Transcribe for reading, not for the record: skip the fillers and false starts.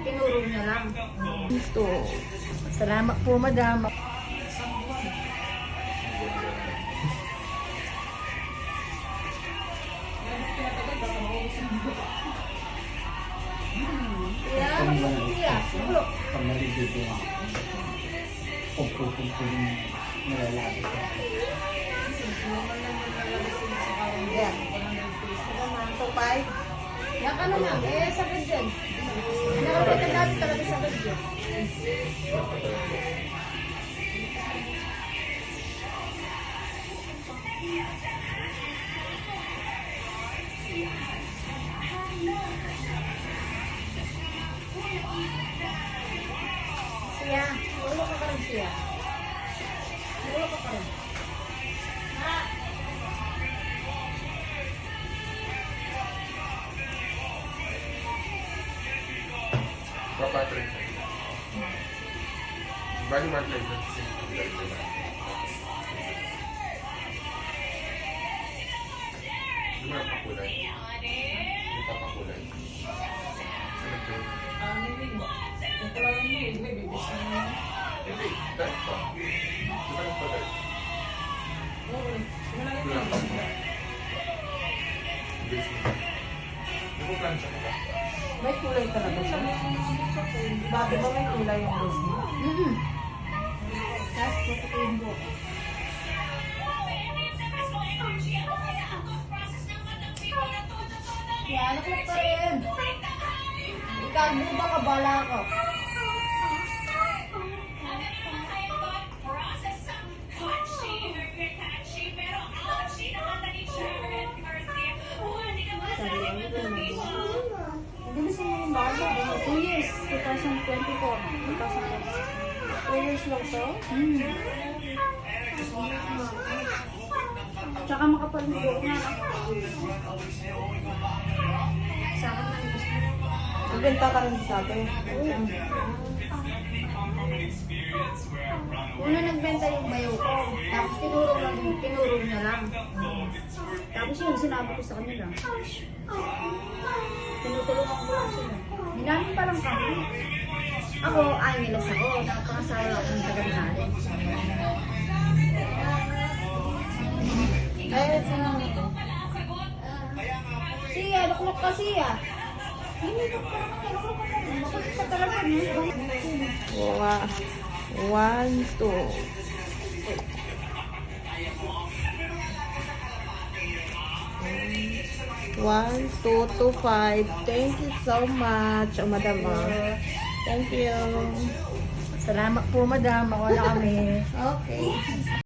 Tinuro niya lang. Ito. Salamat po, madam. Pag nalilito ako, pagpupunto yung nalalaki ko. Yan. Yan ka naman. Sagad dyan. Nakapita natin talaga sagad dyan. Siya. Ulo ka rin siya. Ulo ka rin. Papatrin siya. Bali matay na. Di ba pakulay? Di pa pakulay. Ano ito? Hindi, dahil pa. Di ba nagpagay? Kulang pa mo. Basement. Di ba plancha mo ba? May kulay talaga siya. Dati ba may kulay yung rose mo? Tapos puputuin mo. Yan, ako pa rin. Ikalbo ba ka bala ka? Bilis mo yung bala. 2 years. 2024. 2 years lang to? Tsaka makapaligo nga. Sa akin na yung gusto. Nagbenta ka rin sa akin. Una nagbenta yung bayo ko. Tapos tinuro niya lang. Tapos yun, sinabi ko sa kanila. Tinutulungan ko lang sila. Minamin pa lang kami. Ako, ay nilas ako. Nakapangasawa ako ng taga-binali. Ay, sino? Siya, lukluk ka siya. Hindi ka pa naman, lukluk ka naman. Makulit ka talaga niya. 1, 2. 1, 2, 2, 5. Thank you so much, madam. Thank you. Salamat po, madam. Mawala kami. Okay.